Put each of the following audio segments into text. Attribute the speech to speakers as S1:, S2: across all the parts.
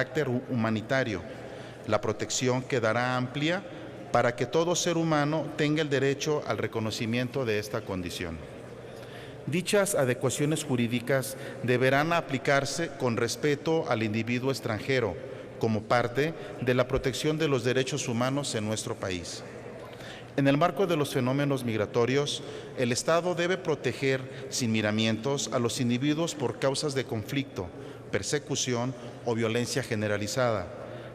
S1: carácter humanitario. La protección quedará amplia para que todo ser humano tenga el derecho al reconocimiento de esta condición. Dichas adecuaciones jurídicas deberán aplicarse con respeto al individuo extranjero como parte de la protección de los derechos humanos en nuestro país. En el marco de los fenómenos migratorios, el Estado debe proteger sin miramientos a los individuos por causas de conflicto, persecución o violencia generalizada,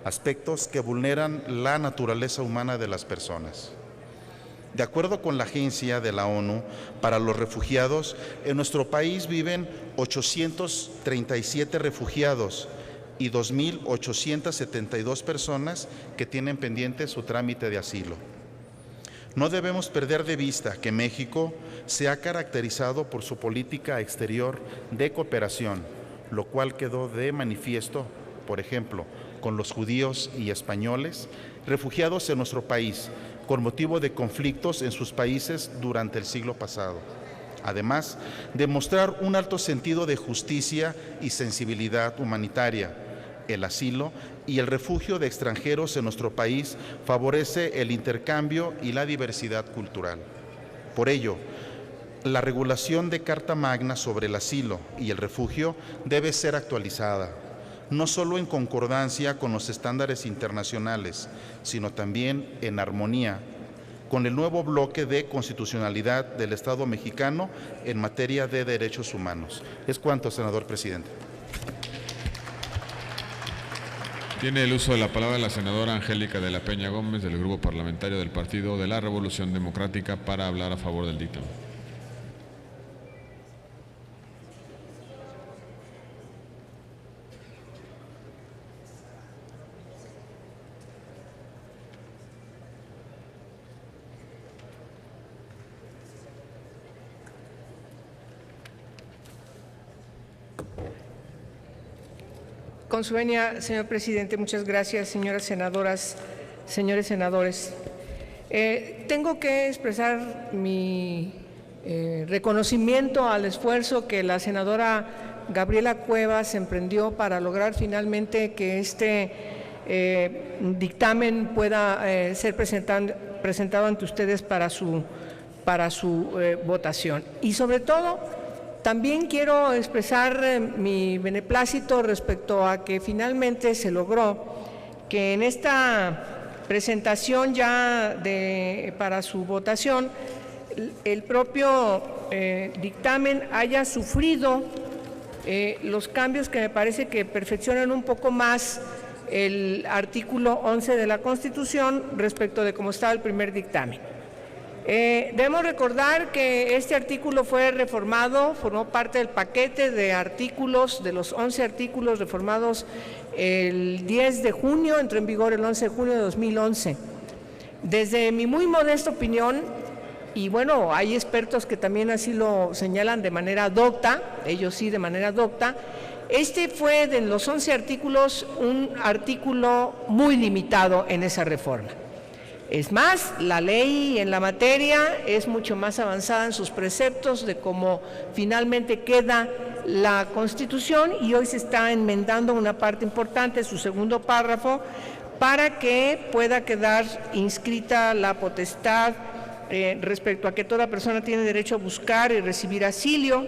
S1: aspectos que vulneran la naturaleza humana de las personas. De acuerdo con la Agencia de la ONU para los Refugiados, en nuestro país viven 837 refugiados y 2.872 personas que tienen pendiente su trámite de asilo. No debemos perder de vista que México se ha caracterizado por su política exterior de cooperación, lo cual quedó de manifiesto, por ejemplo, con los judíos y españoles refugiados en nuestro país, con motivo de conflictos en sus países durante el siglo pasado. Además, demostrar un alto sentido de justicia y sensibilidad humanitaria. El asilo y el refugio de extranjeros en nuestro país favorece el intercambio y la diversidad cultural. Por ello, la regulación de Carta Magna sobre el asilo y el refugio debe ser actualizada, no solo en concordancia con los estándares internacionales, sino también en armonía con el nuevo bloque de constitucionalidad del Estado mexicano en materia de derechos humanos. Es cuanto, senador presidente.
S2: Tiene el uso de la palabra la senadora Angélica de la Peña Gómez, del Grupo Parlamentario del Partido de la Revolución Democrática, para hablar a favor del dictamen.
S3: Con su venia, señor presidente, muchas gracias, señoras senadoras, señores senadores. Tengo que expresar mi reconocimiento al esfuerzo que la senadora Gabriela Cuevas emprendió para lograr finalmente que este dictamen pueda ser presentado ante ustedes para su votación. Y sobre todo, también quiero expresar mi beneplácito respecto a que finalmente se logró que en esta presentación ya para su votación el propio dictamen haya sufrido los cambios que me parece que perfeccionan un poco más el artículo 11 de la Constitución respecto de cómo estaba el primer dictamen. Debemos recordar que este artículo fue reformado, formó parte del paquete de artículos, de los 11 artículos reformados el 10 de junio, entró en vigor el 11 de junio de 2011. Desde mi muy modesta opinión, y bueno, hay expertos que también así lo señalan de manera docta, ellos sí de manera docta, este fue de los 11 artículos un artículo muy limitado en esa reforma. Es más, la ley en la materia es mucho más avanzada en sus preceptos de cómo finalmente queda la Constitución, y hoy se está enmendando una parte importante, su segundo párrafo, para que pueda quedar inscrita la potestad respecto a que toda persona tiene derecho a buscar y recibir asilo,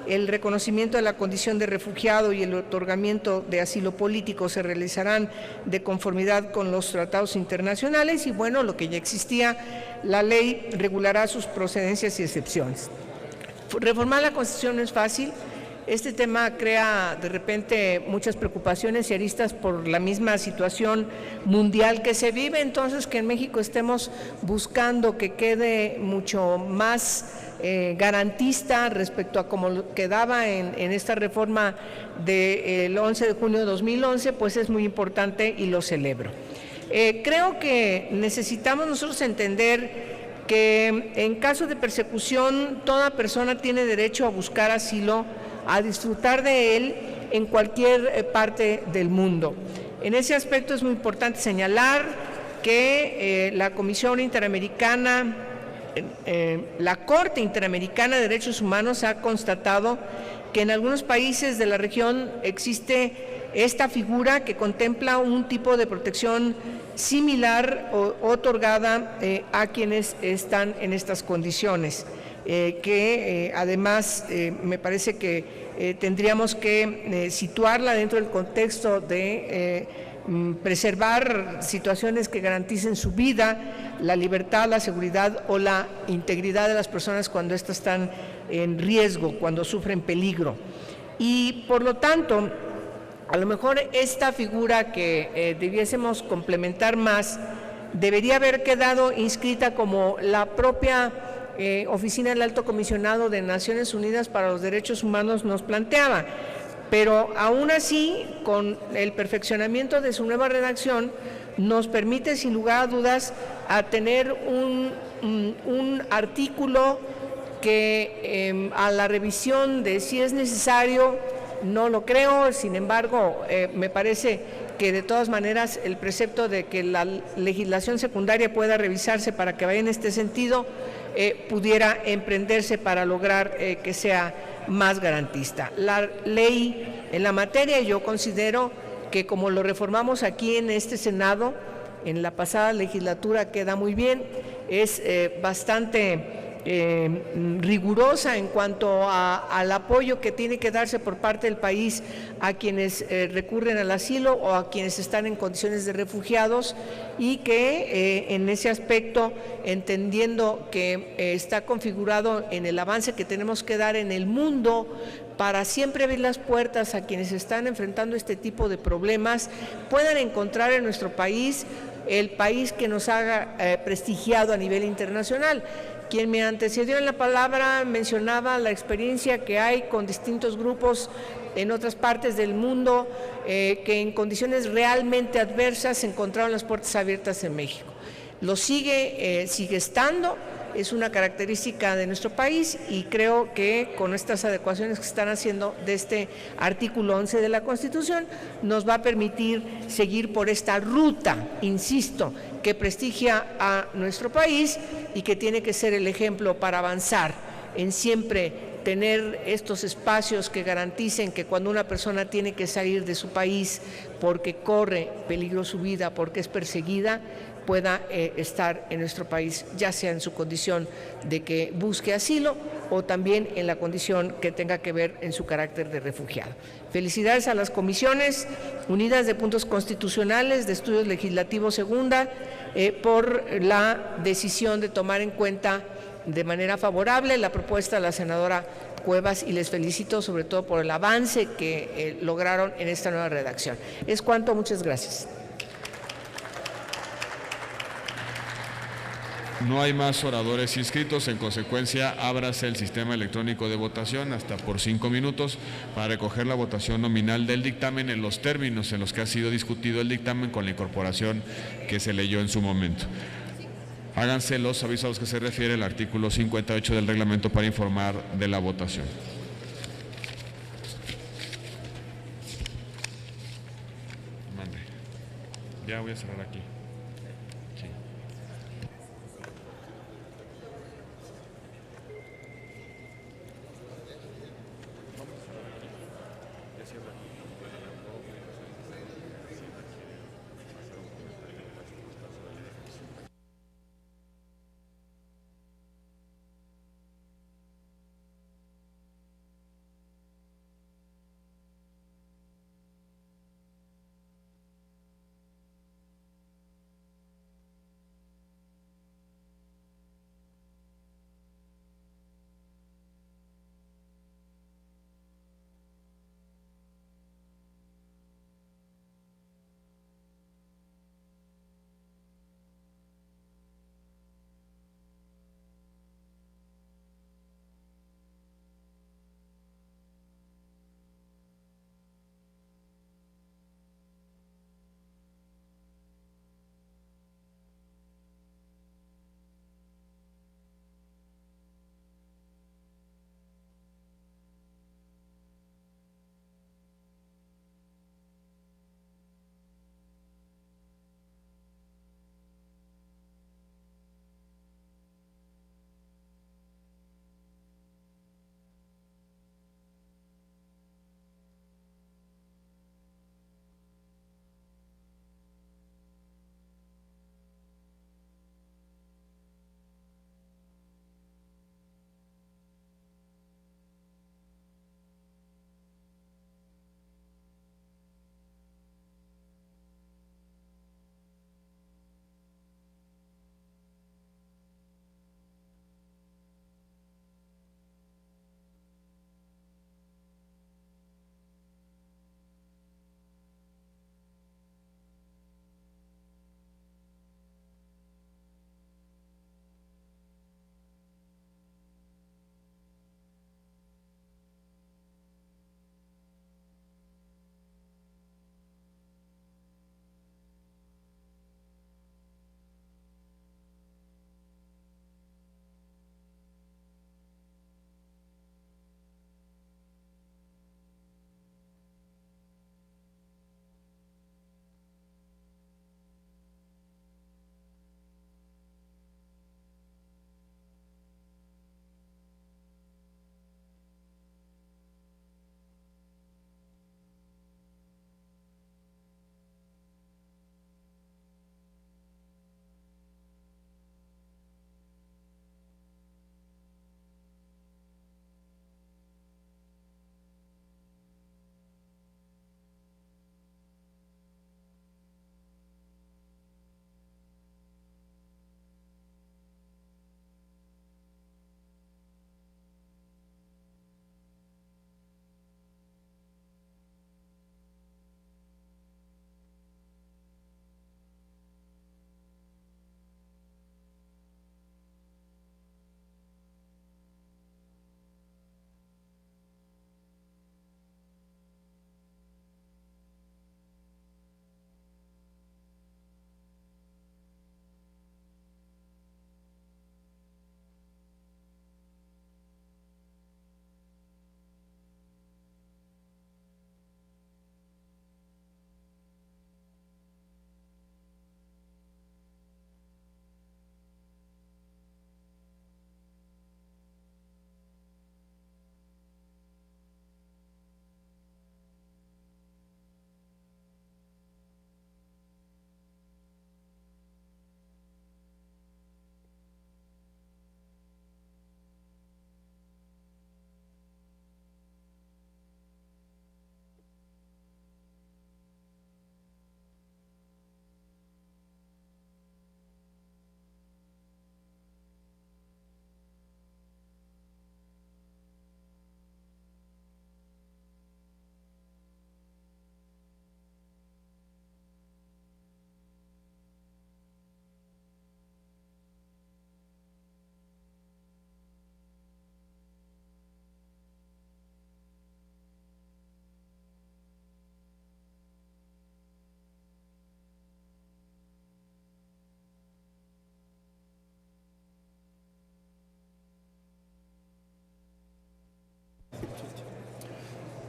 S3: el reconocimiento de la condición de refugiado y el otorgamiento de asilo político se realizarán de conformidad con los tratados internacionales y, bueno, lo que ya existía, la ley regulará sus procedencias y excepciones. Reformar la Constitución no es fácil. Este tema crea de repente muchas preocupaciones y aristas por la misma situación mundial que se vive, entonces que en México estemos buscando que quede mucho más garantista respecto a cómo quedaba en esta reforma del 11 de junio de 2011, pues es muy importante y lo celebro. Creo que necesitamos nosotros entender que en caso de persecución toda persona tiene derecho a buscar asilo, a disfrutar de él en cualquier parte del mundo. En ese aspecto es muy importante señalar que la Comisión Interamericana, la Corte Interamericana de Derechos Humanos ha constatado que en algunos países de la región existe esta figura que contempla un tipo de protección similar otorgada a quienes están en estas condiciones, que además me parece que tendríamos que situarla dentro del contexto de preservar situaciones que garanticen su vida, la libertad, la seguridad o la integridad de las personas cuando éstas están en riesgo, cuando sufren peligro. Y por lo tanto, a lo mejor esta figura que debiésemos complementar más debería haber quedado inscrita como la propia Oficina del Alto Comisionado de Naciones Unidas para los Derechos Humanos nos planteaba. Pero aún así, con el perfeccionamiento de su nueva redacción, nos permite sin lugar a dudas a tener un artículo que a la revisión de si es necesario, no lo creo, sin embargo, me parece que de todas maneras el precepto de que la legislación secundaria pueda revisarse para que vaya en este sentido, pudiera emprenderse para lograr que sea más garantista. La ley en la materia, yo considero que como lo reformamos aquí en este Senado, en la pasada legislatura queda muy bien, es bastante rigurosa en cuanto al apoyo que tiene que darse por parte del país a quienes recurren al asilo o a quienes están en condiciones de refugiados, y que en ese aspecto, entendiendo que está configurado en el avance que tenemos que dar en el mundo para siempre abrir las puertas a quienes están enfrentando este tipo de problemas, puedan encontrar en nuestro país el país que nos haga prestigiado a nivel internacional. Quien me antecedió en la palabra mencionaba la experiencia que hay con distintos grupos en otras partes del mundo que en condiciones realmente adversas encontraron las puertas abiertas en México. Lo sigue estando, es una característica de nuestro país, y creo que con estas adecuaciones que se están haciendo de este artículo 11 de la Constitución nos va a permitir seguir por esta ruta, insisto, que prestigia a nuestro país y que tiene que ser el ejemplo para avanzar en siempre tener estos espacios que garanticen que cuando una persona tiene que salir de su país porque corre peligro su vida, porque es perseguida, pueda estar en nuestro país, ya sea en su condición de que busque asilo o también en la condición que tenga que ver en su carácter de refugiado. Felicidades a las Comisiones Unidas de Puntos Constitucionales de Estudios Legislativos Segunda por la decisión de tomar en cuenta de manera favorable la propuesta de la senadora Cuevas, y les felicito sobre todo por el avance que lograron en esta nueva redacción. Es cuanto, muchas gracias.
S2: No hay más oradores inscritos, en consecuencia, ábrase el sistema electrónico de votación hasta por 5 minutos para recoger la votación nominal del dictamen en los términos en los que ha sido discutido el dictamen con la incorporación que se leyó en su momento. Háganse los avisos a los que se refiere el artículo 58 del reglamento para informar de la votación. Mande. Ya voy a cerrar aquí.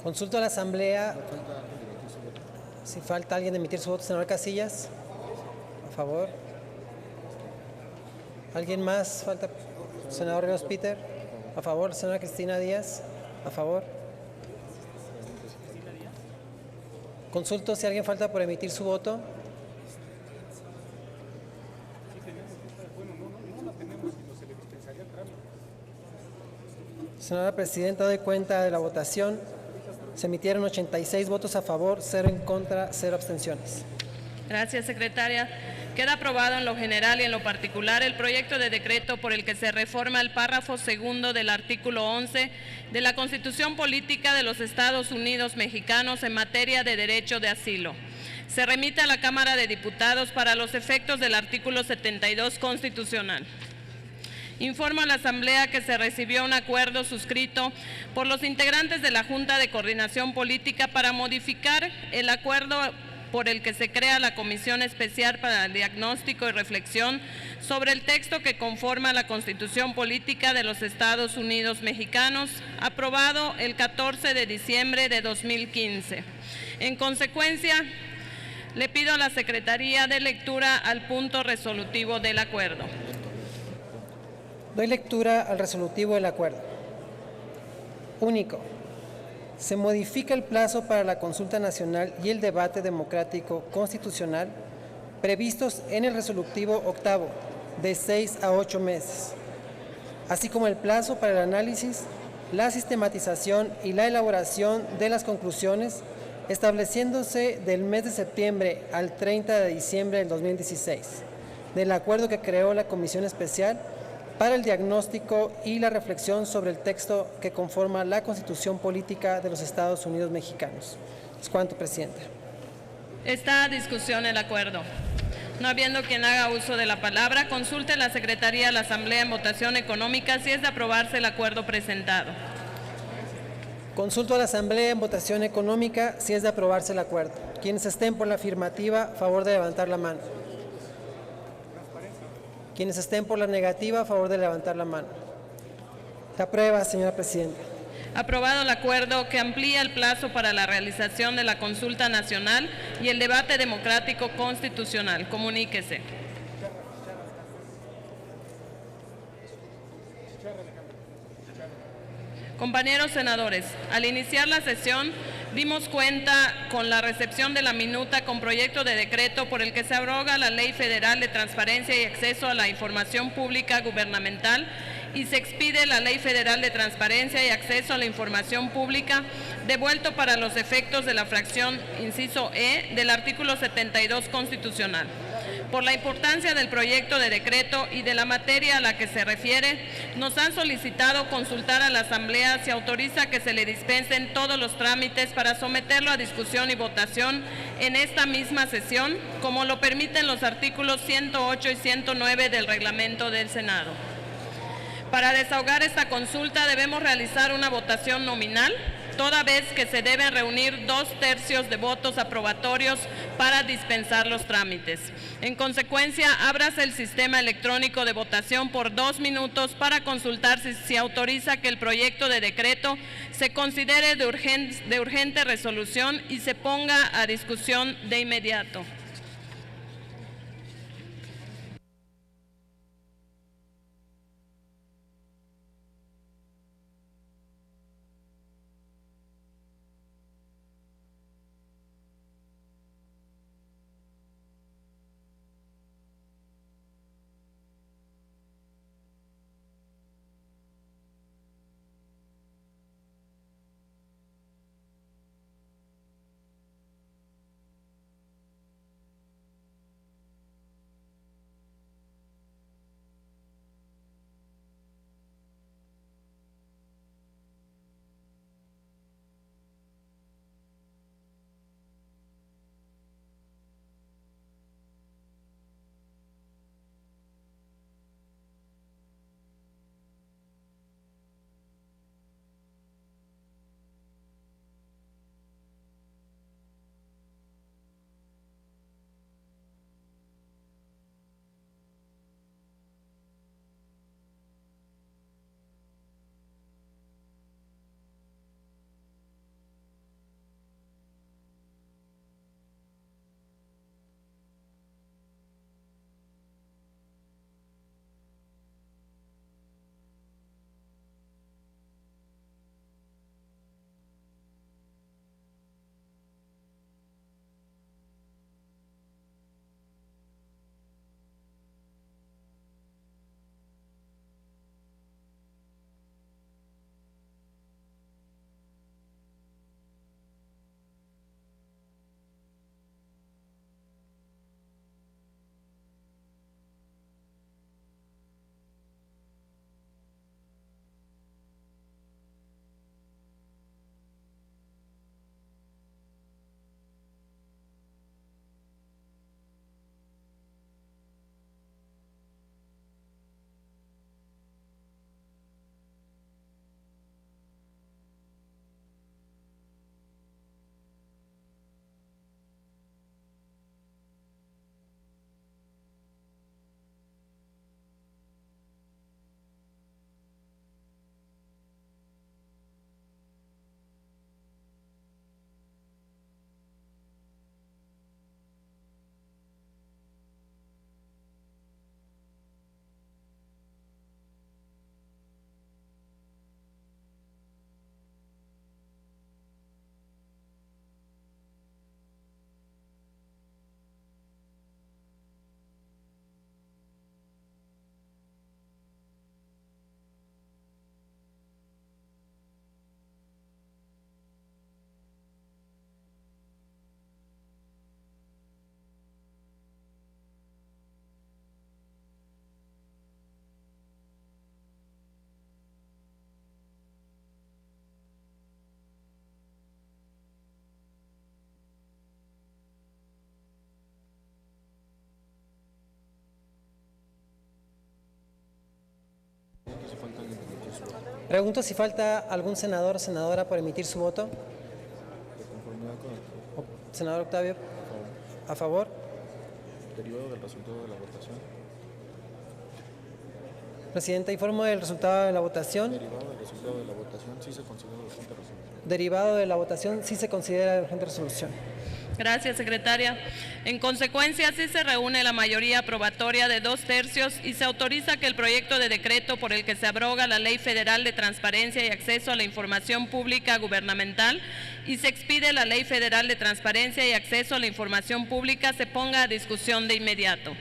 S4: Consulto a la Asamblea si falta alguien de emitir su voto. Senador Casillas, a favor. ¿Alguien más falta? Senador Ríos Peter, a favor. Senadora Cristina Díaz, a favor. Consulto si alguien falta por emitir su voto. Señora Presidenta, doy cuenta de la votación. Se emitieron 86 votos a favor, 0 en contra, 0 abstenciones.
S5: Gracias, secretaria. Queda aprobado en lo general y en lo particular el proyecto de decreto por el que se reforma el párrafo segundo del artículo 11 de la Constitución Política de los Estados Unidos Mexicanos en materia de derecho de asilo. Se remite a la Cámara de Diputados para los efectos del artículo 72 constitucional. Informo a la Asamblea que se recibió un acuerdo suscrito por los integrantes de la Junta de Coordinación Política para modificar el acuerdo por el que se crea la Comisión Especial para el Diagnóstico y Reflexión sobre el texto que conforma la Constitución Política de los Estados Unidos Mexicanos, aprobado el 14 de diciembre de 2015. En consecuencia, le pido a la Secretaría de lectura al punto resolutivo del acuerdo.
S4: Doy lectura al resolutivo del acuerdo. Único. Se modifica el plazo para la consulta nacional y el debate democrático constitucional previstos en el resolutivo octavo de 6 a 8 meses, así como el plazo para el análisis, la sistematización y la elaboración de las conclusiones, estableciéndose del mes de septiembre al 30 de diciembre del 2016, del acuerdo que creó la Comisión Especial para el diagnóstico y la reflexión sobre el texto que conforma la Constitución Política de los Estados Unidos Mexicanos. Es cuanto, Presidenta.
S5: Está a discusión el acuerdo. No habiendo quien haga uso de la palabra, consulte la Secretaría a la Asamblea en votación económica si es de aprobarse el acuerdo presentado.
S4: Consulto a la Asamblea en votación económica si es de aprobarse el acuerdo. Quienes estén por la afirmativa, favor de levantar la mano. Quienes estén por la negativa, a favor de levantar la mano. Se aprueba, señora Presidenta.
S5: Aprobado el acuerdo que amplía el plazo para la realización de la consulta nacional y el debate democrático constitucional. Comuníquese. Compañeros senadores, al iniciar la sesión dimos cuenta con la recepción de la minuta con proyecto de decreto por el que se abroga la Ley Federal de Transparencia y Acceso a la Información Pública Gubernamental y se expide la Ley Federal de Transparencia y Acceso a la Información Pública, devuelto para los efectos de la fracción inciso E del artículo 72 constitucional. Por la importancia del proyecto de decreto y de la materia a la que se refiere, nos han solicitado consultar a la Asamblea si autoriza que se le dispensen todos los trámites para someterlo a discusión y votación en esta misma sesión, como lo permiten los artículos 108 y 109 del reglamento del Senado. Para desahogar esta consulta debemos realizar una votación nominal, toda vez que se deben reunir 2/3 de votos aprobatorios para dispensar los trámites. En consecuencia, ábrase el sistema electrónico de votación por 2 minutos para consultar si autoriza que el proyecto de decreto se considere de urgente resolución y se ponga a discusión de inmediato.
S4: Pregunto si falta algún senador o senadora por emitir su voto. Senador Octavio, ¿a favor?
S6: Derivado del resultado de la votación.
S4: Presidenta, informo del resultado de la votación.
S6: Derivado del resultado de la votación, sí se considera urgente resolución.
S4: Derivado de la votación, sí se considera urgente resolución.
S5: Gracias, secretaria. En consecuencia, sí se reúne la mayoría aprobatoria de 2/3 y se autoriza que el proyecto de decreto por el que se abroga la Ley Federal de Transparencia y Acceso a la Información Pública Gubernamental y se expide la Ley Federal de Transparencia y Acceso a la Información Pública se ponga a discusión de inmediato.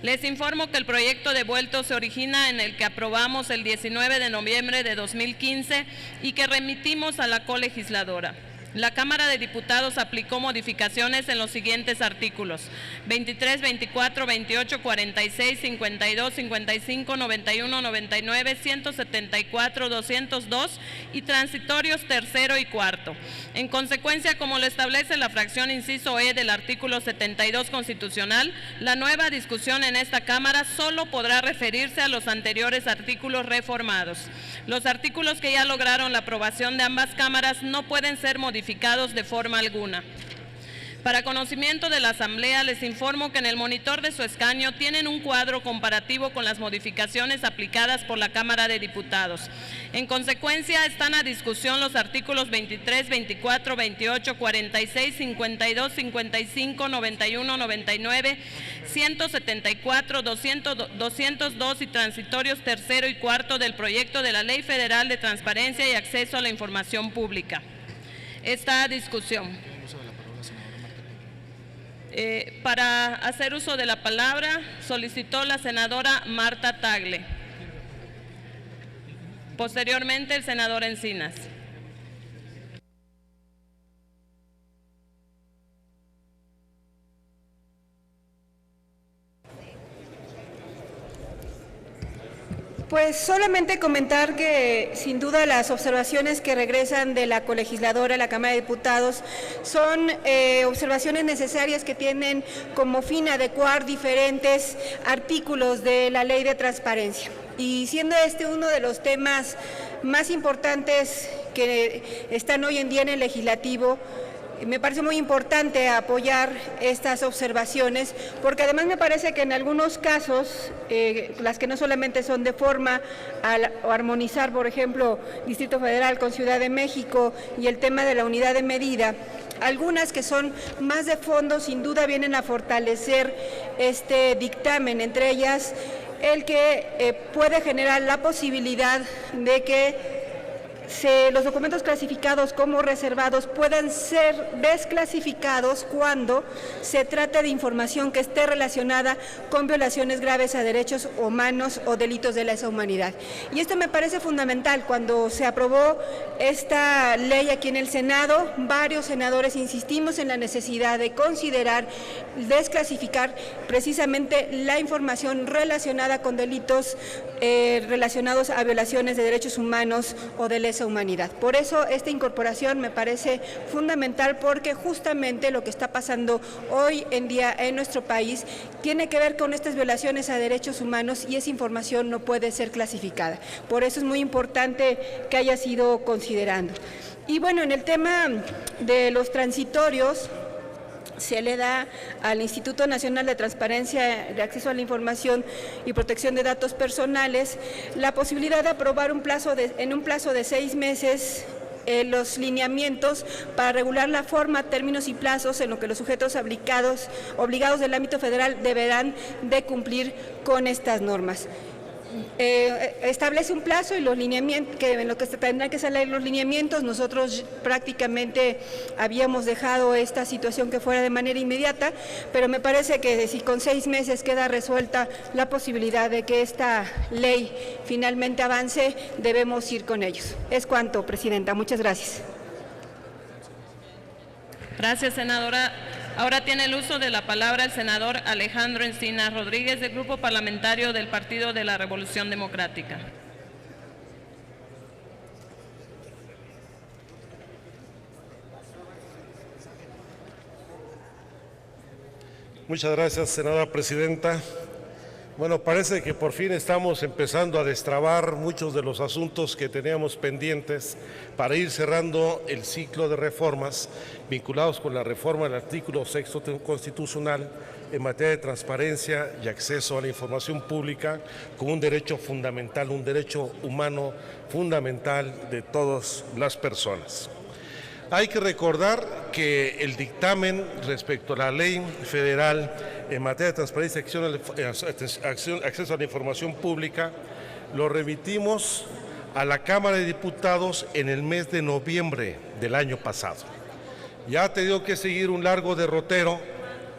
S5: Les informo que el proyecto devuelto se origina en el que aprobamos el 19 de noviembre de 2015 y que remitimos a la colegisladora. La Cámara de Diputados aplicó modificaciones en los siguientes artículos: 23, 24, 28, 46, 52, 55, 91, 99, 174, 202 y transitorios tercero y cuarto. En consecuencia, como lo establece la fracción inciso E del artículo 72 constitucional, la nueva discusión en esta Cámara solo podrá referirse a los anteriores artículos reformados. Los artículos que ya lograron la aprobación de ambas cámaras no pueden ser modificados de forma alguna. Para conocimiento de la Asamblea, les informo que en el monitor de su escaño tienen un cuadro comparativo con las modificaciones aplicadas por la Cámara de Diputados. En consecuencia, están a discusión los artículos 23, 24, 28, 46, 52, 55, 91, 99, 174, 202 y transitorios tercero y cuarto del proyecto de la Ley Federal de Transparencia y Acceso a la Información Pública. Esta discusión. Para hacer uso de la palabra, solicitó la senadora Marta Tagle. Posteriormente, el senador Encinas.
S7: Pues solamente comentar que sin duda las observaciones que regresan de la colegisladora a la Cámara de Diputados son observaciones necesarias que tienen como fin adecuar diferentes artículos de la Ley de Transparencia. Y siendo este uno de los temas más importantes que están hoy en día en el Legislativo, me parece muy importante apoyar estas observaciones, porque además me parece que en algunos casos, las que no solamente son de forma o armonizar, por ejemplo, Distrito Federal con Ciudad de México y el tema de la unidad de medida, algunas que son más de fondo sin duda vienen a fortalecer este dictamen, entre ellas el que puede generar la posibilidad de que los documentos clasificados como reservados puedan ser desclasificados cuando se trate de información que esté relacionada con violaciones graves a derechos humanos o delitos de lesa humanidad. Y esto me parece fundamental. Cuando se aprobó esta ley aquí en el Senado, varios senadores insistimos en la necesidad de considerar desclasificar precisamente la información relacionada con delitos relacionados a violaciones de derechos humanos o de lesa humanidad. Por eso esta incorporación me parece fundamental, porque justamente lo que está pasando hoy en día en nuestro país tiene que ver con estas violaciones a derechos humanos y esa información no puede ser clasificada. Por eso es muy importante que haya sido considerando. Y bueno, en el tema de los transitorios, se le da al Instituto Nacional de Transparencia, de Acceso a la Información y Protección de Datos Personales la posibilidad de aprobar en un plazo de 6 meses los lineamientos para regular la forma, términos y plazos en lo que los sujetos obligados del ámbito federal deberán de cumplir con estas normas. Establece un plazo y los lineamientos, que en lo que se tendrán que salir los lineamientos. Nosotros prácticamente habíamos dejado esta situación que fuera de manera inmediata, pero me parece que si con 6 meses queda resuelta la posibilidad de que esta ley finalmente avance, debemos ir con ellos. Es cuanto, Presidenta. Muchas gracias.
S5: Gracias, senadora. Ahora tiene el uso de la palabra el senador Alejandro Encinas Rodríguez, del Grupo Parlamentario del Partido de la Revolución Democrática.
S8: Muchas gracias, senadora presidenta. Bueno, parece que por fin estamos empezando a destrabar muchos de los asuntos que teníamos pendientes para ir cerrando el ciclo de reformas vinculados con la reforma del artículo 6º constitucional en materia de transparencia y acceso a la información pública como un derecho fundamental, un derecho humano fundamental de todas las personas. Hay que recordar que el dictamen respecto a la ley federal en materia de transparencia y acceso a la información pública lo remitimos a la Cámara de Diputados en el mes de noviembre del año pasado. Ya ha tenido que seguir un largo derrotero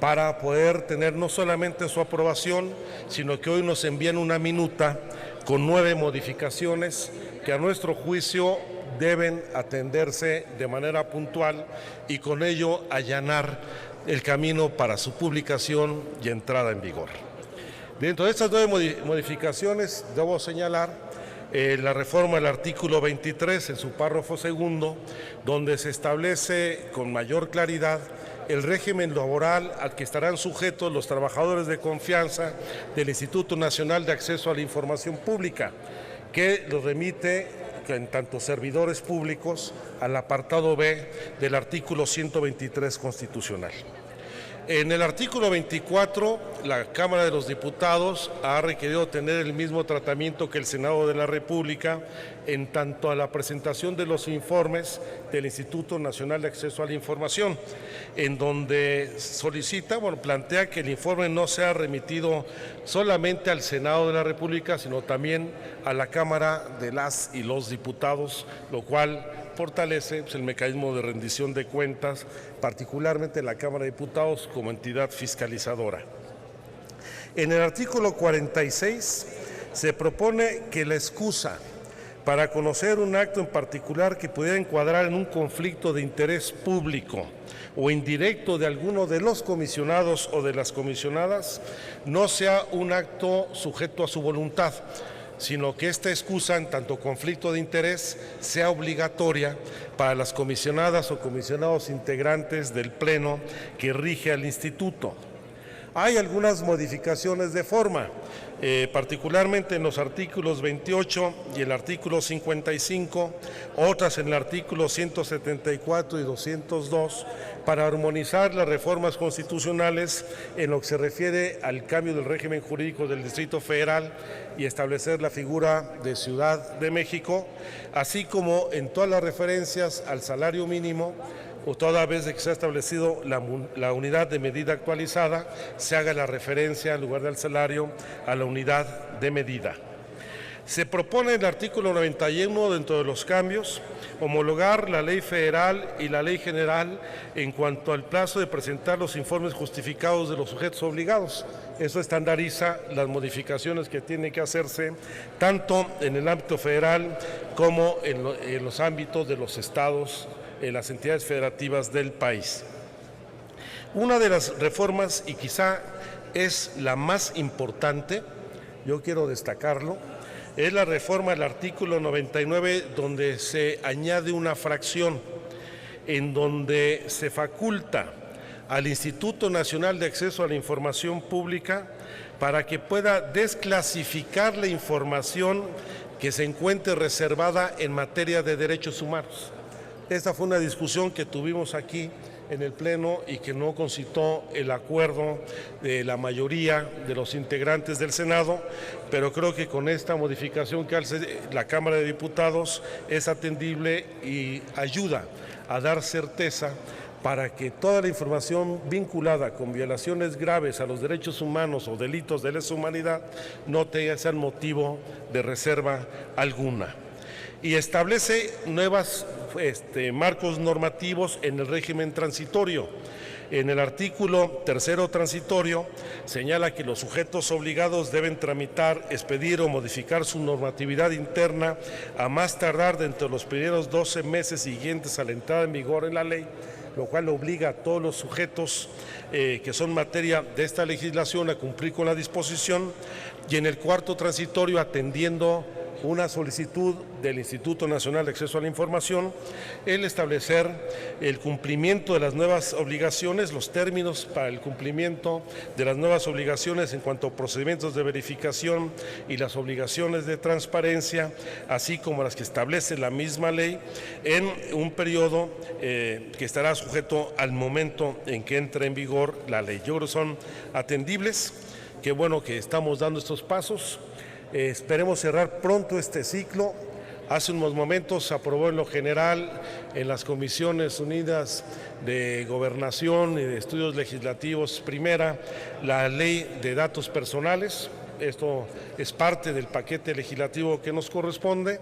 S8: para poder tener no solamente su aprobación, sino que hoy nos envían una minuta con 9 modificaciones que a nuestro juicio deben atenderse de manera puntual y con ello allanar el camino para su publicación y entrada en vigor. Dentro de estas 9 modificaciones debo señalar la reforma del artículo 23 en su párrafo segundo, donde se establece con mayor claridad el régimen laboral al que estarán sujetos los trabajadores de confianza del Instituto Nacional de Acceso a la Información Pública, que los remite en tanto servidores públicos al apartado B del artículo 123 constitucional. En el artículo 24, la Cámara de los Diputados ha requerido tener el mismo tratamiento que el Senado de la República en tanto a la presentación de los informes del Instituto Nacional de Acceso a la Información, en donde solicita, plantea que el informe no sea remitido solamente al Senado de la República, sino también a la Cámara de las y los Diputados, lo cual fortalece el mecanismo de rendición de cuentas, particularmente la Cámara de Diputados como entidad fiscalizadora. En el artículo 46 se propone que la excusa para conocer un acto en particular que pudiera encuadrar en un conflicto de interés público o indirecto de alguno de los comisionados o de las comisionadas no sea un acto sujeto a su voluntad, sino que esta excusa, en tanto conflicto de interés, sea obligatoria para las comisionadas o comisionados integrantes del Pleno que rige al Instituto. Hay algunas modificaciones de forma, particularmente en los artículos 28 y el artículo 55, otras en el artículo 174 y 202, para armonizar las reformas constitucionales en lo que se refiere al cambio del régimen jurídico del Distrito Federal y establecer la figura de Ciudad de México, así como en todas las referencias al salario mínimo, o toda vez que se ha establecido la unidad de medida actualizada, se haga la referencia, en lugar del salario, a la unidad de medida. Se propone en el artículo 91, dentro de los cambios, homologar la ley federal y la ley general en cuanto al plazo de presentar los informes justificados de los sujetos obligados. Eso estandariza las modificaciones que tienen que hacerse tanto en el ámbito federal como en los ámbitos de los estados, en las entidades federativas del país. Una de las reformas, y quizá es la más importante, yo quiero destacarlo, es la reforma del artículo 99, donde se añade una fracción en donde se faculta al Instituto Nacional de Acceso a la Información Pública para que pueda desclasificar la información que se encuentre reservada en materia de derechos humanos. Esta fue una discusión que tuvimos aquí en el Pleno y que no concitó el acuerdo de la mayoría de los integrantes del Senado, pero creo que con esta modificación que hace la Cámara de Diputados es atendible y ayuda a dar certeza para que toda la información vinculada con violaciones graves a los derechos humanos o delitos de lesa humanidad no tenga ese motivo de reserva alguna. Y establece nuevos marcos normativos en el régimen transitorio. En el artículo 3º transitorio señala que los sujetos obligados deben tramitar, expedir o modificar su normatividad interna a más tardar dentro de los primeros 12 meses siguientes a la entrada en vigor en la ley, lo cual obliga a todos los sujetos que son materia de esta legislación a cumplir con la disposición. Y en el 4º transitorio, atendiendo una solicitud del Instituto Nacional de Acceso a la Información, el establecer el cumplimiento de las nuevas obligaciones, los términos para el cumplimiento de las nuevas obligaciones en cuanto a procedimientos de verificación y las obligaciones de transparencia, así como las que establece la misma ley, en un periodo que estará sujeto al momento en que entre en vigor la ley. Yo creo que son atendibles. Qué bueno que estamos dando estos pasos. Esperemos cerrar pronto este ciclo. Hace unos momentos se aprobó en lo general en las Comisiones Unidas de Gobernación y de Estudios Legislativos primera la Ley de Datos Personales. Esto es parte del paquete legislativo que nos corresponde.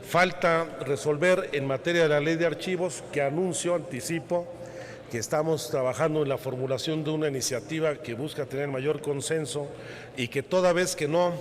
S8: Falta resolver en materia de la Ley de Archivos, que anticipo, que estamos trabajando en la formulación de una iniciativa que busca tener mayor consenso y que toda vez que no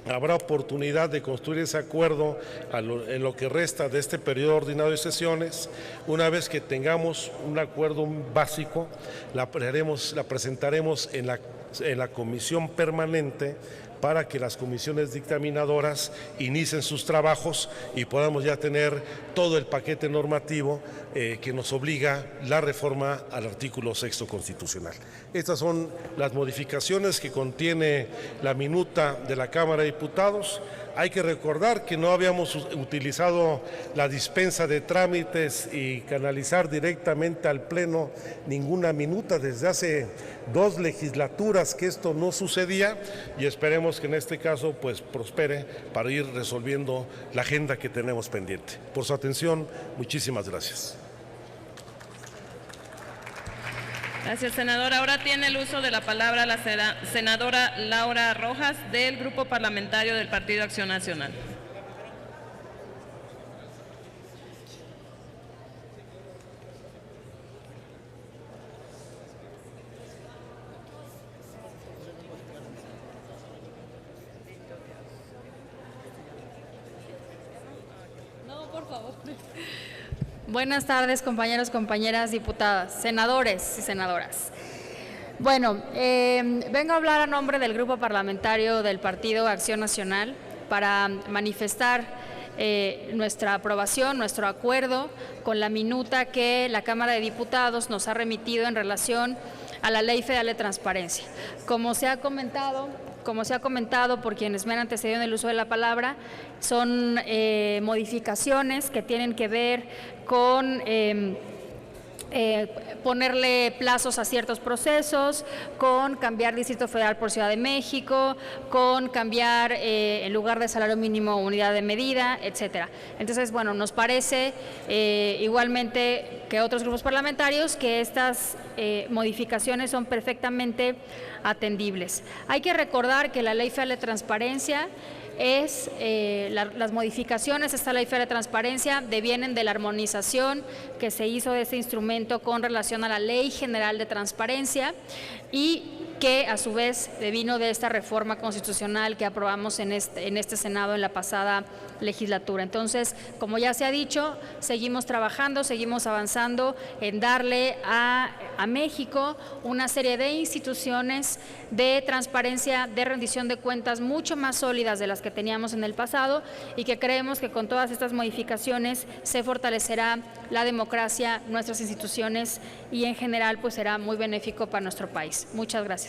S8: habrá oportunidad de construir ese acuerdo en lo que resta de este periodo ordinario de sesiones, una vez que tengamos un acuerdo básico, la presentaremos en la comisión permanente para que las comisiones dictaminadoras inicien sus trabajos y podamos ya tener todo el paquete normativo que nos obliga la reforma al artículo 6º constitucional. Estas son las modificaciones que contiene la minuta de la Cámara de Diputados. Hay que recordar que no habíamos utilizado la dispensa de trámites y canalizar directamente al Pleno ninguna minuta desde hace 2 legislaturas que esto no sucedía, y esperemos que en este caso pues prospere para ir resolviendo la agenda que tenemos pendiente. Por su atención, muchísimas gracias.
S5: Gracias, senador. Ahora tiene el uso de la palabra la senadora Laura Rojas, del Grupo Parlamentario del Partido Acción Nacional.
S9: No, por favor. Buenas tardes, compañeros, compañeras, diputadas, senadores y senadoras. Bueno, vengo a hablar a nombre del Grupo Parlamentario del Partido Acción Nacional para manifestar nuestra aprobación, nuestro acuerdo con la minuta que la Cámara de Diputados nos ha remitido en relación a la Ley Federal de Transparencia. Como se ha comentado por quienes me han antecedido en el uso de la palabra, son modificaciones que tienen que ver con ponerle plazos a ciertos procesos, con cambiar Distrito Federal por Ciudad de México, con cambiar en lugar de salario mínimo unidad de medida, etcétera. Entonces, bueno, nos parece igualmente que otros grupos parlamentarios que estas modificaciones son perfectamente atendibles. Hay que recordar que la Ley Federal de Transparencia las modificaciones a esta Ley Federal de Transparencia devienen de la armonización que se hizo de este instrumento con relación a la Ley General de Transparencia y que a su vez devino de esta reforma constitucional que aprobamos en este Senado en la pasada legislatura. Entonces, como ya se ha dicho, seguimos trabajando, seguimos avanzando en darle a México una serie de instituciones de transparencia, de rendición de cuentas mucho más sólidas de las que teníamos en el pasado, y que creemos que con todas estas modificaciones se fortalecerá la democracia, nuestras instituciones, y en general pues será muy benéfico para nuestro país. Muchas gracias.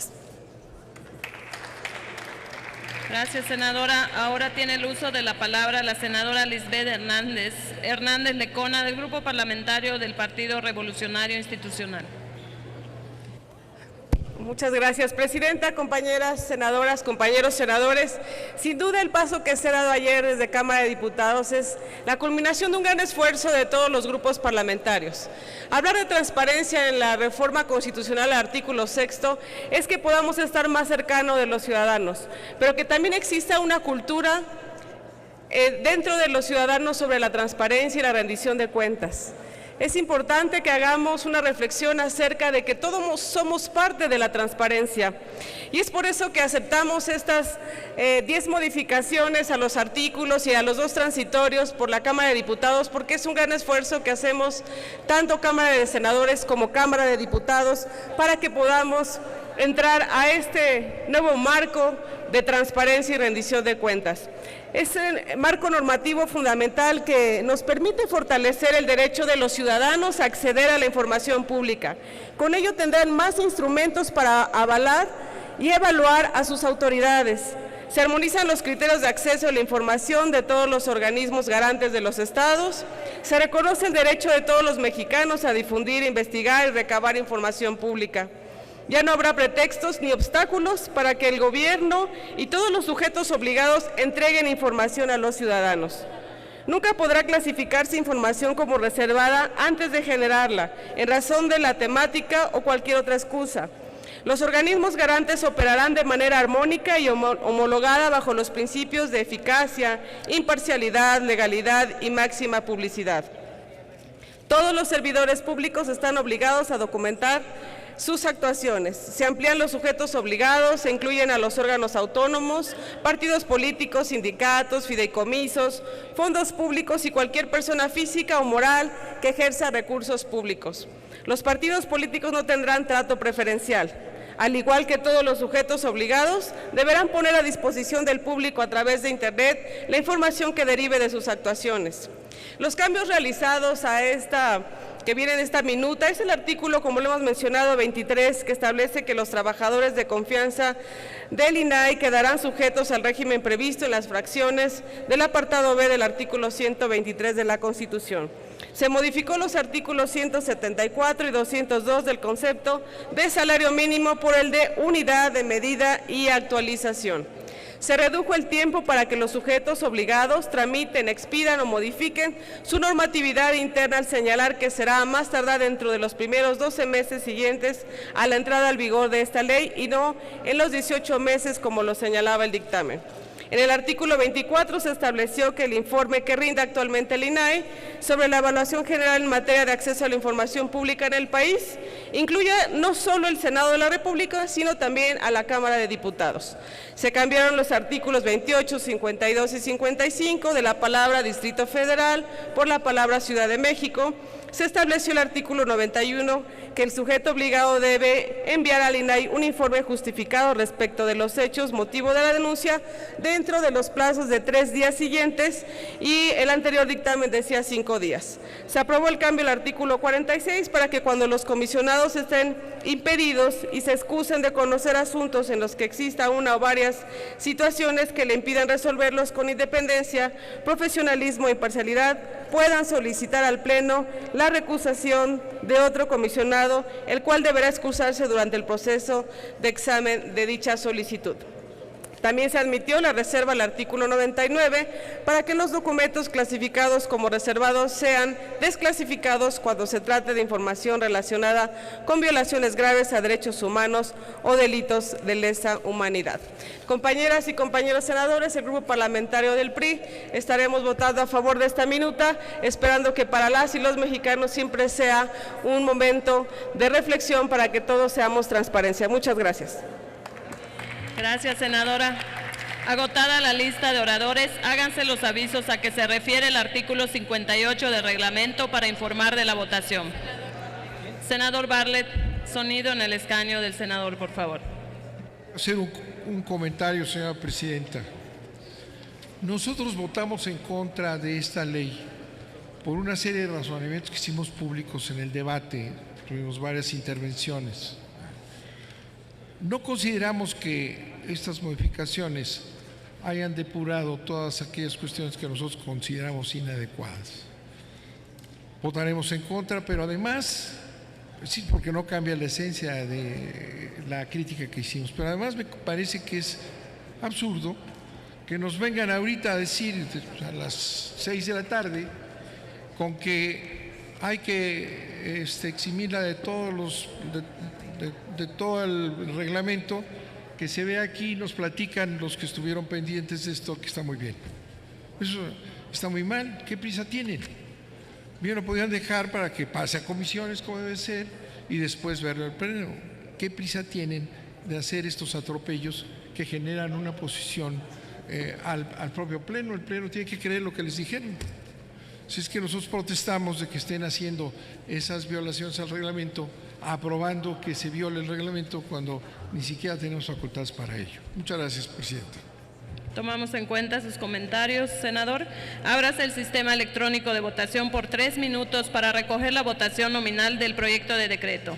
S5: Gracias, senadora. Ahora tiene el uso de la palabra la senadora Lisbeth Hernández Lecona, del Grupo Parlamentario del Partido Revolucionario Institucional.
S10: Muchas gracias, presidenta, compañeras senadoras, compañeros senadores. Sin duda, el paso que se ha dado ayer desde Cámara de Diputados es la culminación de un gran esfuerzo de todos los grupos parlamentarios. Hablar de transparencia en la reforma constitucional al artículo 6º es que podamos estar más cercanos de los ciudadanos, pero que también exista una cultura dentro de los ciudadanos sobre la transparencia y la rendición de cuentas. Es importante que hagamos una reflexión acerca de que todos somos parte de la transparencia, y es por eso que aceptamos estas 10 modificaciones a los artículos y a los 2 transitorios por la Cámara de Diputados, porque es un gran esfuerzo que hacemos tanto Cámara de Senadores como Cámara de Diputados para que podamos entrar a este nuevo marco de transparencia y rendición de cuentas. Es el marco normativo fundamental que nos permite fortalecer el derecho de los ciudadanos a acceder a la información pública. Con ello tendrán más instrumentos para avalar y evaluar a sus autoridades. Se armonizan los criterios de acceso a la información de todos los organismos garantes de los estados. Se reconoce el derecho de todos los mexicanos a difundir, investigar y recabar información pública. Ya no habrá pretextos ni obstáculos para que el gobierno y todos los sujetos obligados entreguen información a los ciudadanos. Nunca podrá clasificarse información como reservada antes de generarla, en razón de la temática o cualquier otra excusa. Los organismos garantes operarán de manera armónica y homologada bajo los principios de eficacia, imparcialidad, legalidad y máxima publicidad. Todos los servidores públicos están obligados a documentar sus actuaciones. Se amplían los sujetos obligados, se incluyen a los órganos autónomos, partidos políticos, sindicatos, fideicomisos, fondos públicos y cualquier persona física o moral que ejerza recursos públicos. Los partidos políticos no tendrán trato preferencial. Al igual que todos los sujetos obligados, deberán poner a disposición del público a través de Internet la información que derive de sus actuaciones. Los cambios realizados que viene en esta minuta es el artículo, como lo hemos mencionado, 23, que establece que los trabajadores de confianza del INAI quedarán sujetos al régimen previsto en las fracciones del apartado B del artículo 123 de la Constitución. Se modificó los artículos 174 y 202 del concepto de salario mínimo por el de unidad de medida y actualización. Se redujo el tiempo para que los sujetos obligados tramiten, expidan o modifiquen su normatividad interna al señalar que será a más tardar dentro de los primeros 12 meses siguientes a la entrada al vigor de esta ley y no en los 18 meses como lo señalaba el dictamen. En el artículo 24 se estableció que el informe que rinda actualmente el INAI sobre la evaluación general en materia de acceso a la información pública en el país incluye no solo el Senado de la República, sino también a la Cámara de Diputados. Se cambiaron los artículos 28, 52 y 55 de la palabra Distrito Federal por la palabra Ciudad de México. Se estableció el artículo 91 que el sujeto obligado debe enviar al INAI un informe justificado respecto de los hechos motivo de la denuncia dentro de los plazos de 3 días siguientes y el anterior dictamen decía 5 días. Se aprobó el cambio al artículo 46 para que cuando los comisionados estén impedidos y se excusen de conocer asuntos en los que exista una o varias situaciones que le impidan resolverlos con independencia, profesionalismo e imparcialidad, puedan solicitar al Pleno la recusación de otro comisionado, el cual deberá excusarse durante el proceso de examen de dicha solicitud. También se admitió la reserva al artículo 99 para que los documentos clasificados como reservados sean desclasificados cuando se trate de información relacionada con violaciones graves a derechos humanos o delitos de lesa humanidad. Compañeras y compañeros senadores, el Grupo Parlamentario del PRI estaremos votando a favor de esta minuta, esperando que para las y los mexicanos siempre sea un momento de reflexión para que todos seamos transparencia. Muchas gracias.
S5: Gracias, senadora. Agotada la lista de oradores, háganse los avisos a que se refiere el artículo 58 del reglamento para informar de la votación. Senador Bartlett, sonido en el escaño del senador, por favor.
S11: Hacer un comentario, señora presidenta. Nosotros votamos en contra de esta ley por una serie de razonamientos que hicimos públicos en el debate, tuvimos varias intervenciones. No consideramos que estas modificaciones hayan depurado todas aquellas cuestiones que nosotros consideramos inadecuadas. Votaremos en contra, pero además, sí, porque no cambia la esencia de la crítica que hicimos, pero además me parece que es absurdo que nos vengan ahorita a decir a las 6 de la tarde con que hay que eximirla de todos de todo el reglamento, que se ve aquí, nos platican los que estuvieron pendientes de esto, que está muy bien. Eso está muy mal. ¿Qué prisa tienen? Bien, lo podían dejar para que pase a comisiones como debe ser y después verlo al Pleno. ¿Qué prisa tienen de hacer estos atropellos que generan una posición al propio Pleno? El Pleno tiene que creer lo que les dijeron. Si es que nosotros protestamos de que estén haciendo esas violaciones al reglamento, aprobando que se viole el reglamento cuando ni siquiera tenemos facultades para ello. Muchas gracias, presidente.
S5: Tomamos en cuenta sus comentarios, senador. Ábrase el sistema electrónico de votación por 3 minutos para recoger la votación nominal del proyecto de decreto.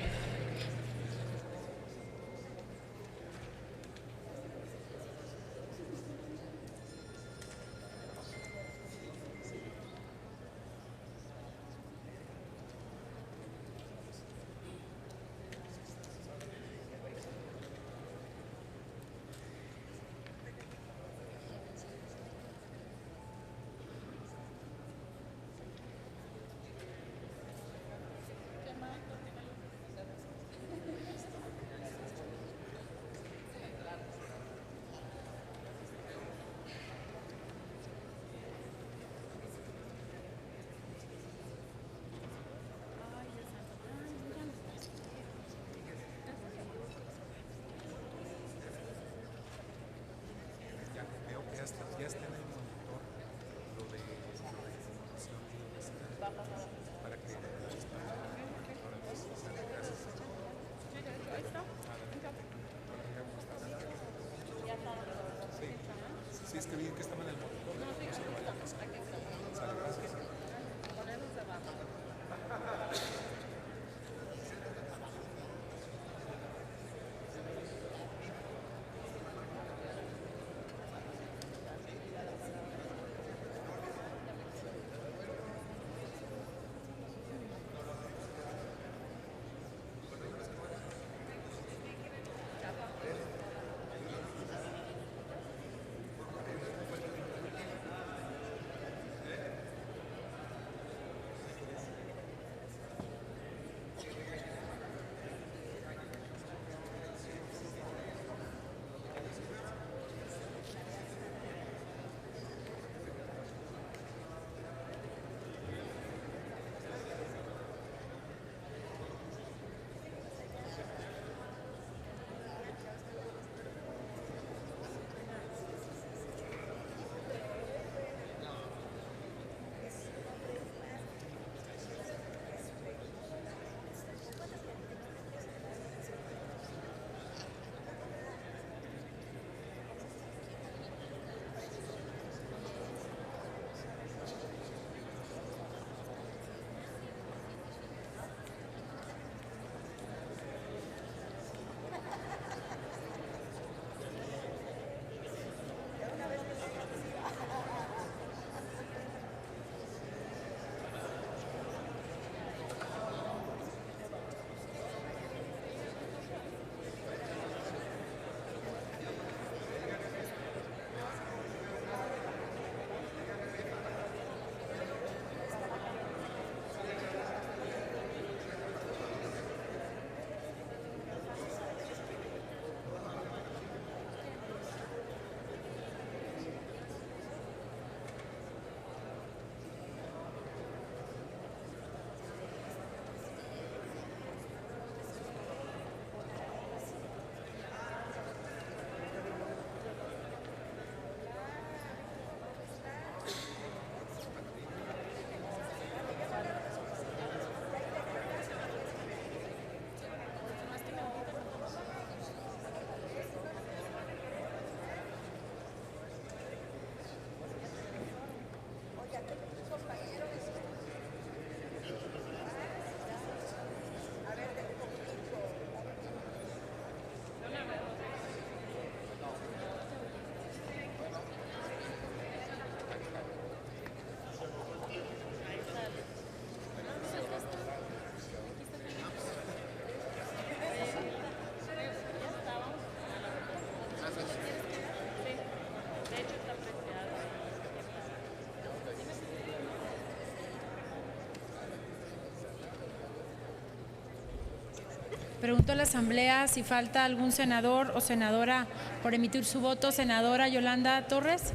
S12: Pregunto a la Asamblea si falta algún senador o senadora por emitir su voto. Senadora Yolanda Torres,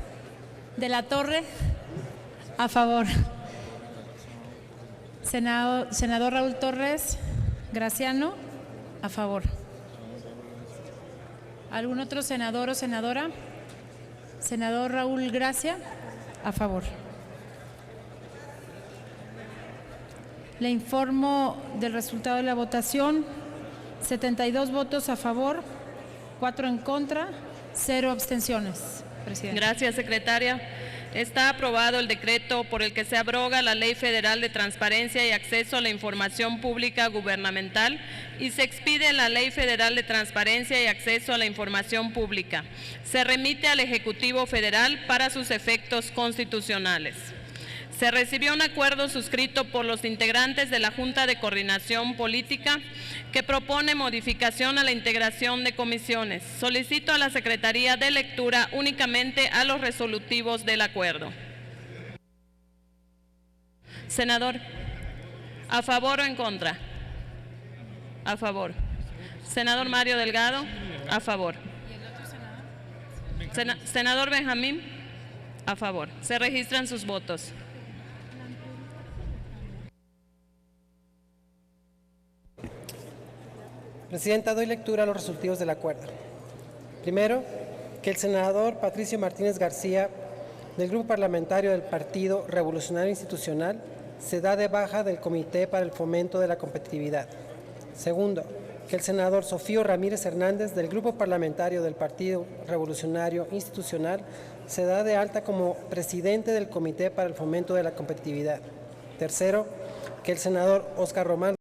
S12: de la Torre, a favor. Senador Raúl Torres Graciano, a favor. ¿Algún otro senador o senadora? Senador Raúl Gracia, a favor. Le informo del resultado de la votación: 72 votos a favor, 4 en contra, 0 abstenciones. presidenta.
S5: Gracias, secretaria. Está aprobado el decreto por el que se abroga la Ley Federal de Transparencia y Acceso a la Información Pública Gubernamental y se expide la Ley Federal de Transparencia y Acceso a la Información Pública. Se remite al Ejecutivo Federal para sus efectos constitucionales. Se recibió un acuerdo suscrito por los integrantes de la Junta de Coordinación Política que propone modificación a la integración de comisiones. Solicito a la Secretaría de lectura únicamente a los resolutivos del acuerdo. Senador, ¿a favor o en contra? A favor. Senador Mario Delgado, a favor. Senador Benjamín, a favor. Se registran sus votos.
S4: Presidenta, doy lectura a los resultados del acuerdo. Primero, que el senador Patricio Martínez García, del Grupo Parlamentario del Partido Revolucionario Institucional, se da de baja del Comité para el Fomento de la Competitividad. Segundo, que el senador Sofío Ramírez Hernández, del Grupo Parlamentario del Partido Revolucionario Institucional, se da de alta como presidente del Comité para el Fomento de la Competitividad. Tercero, que el senador Óscar Román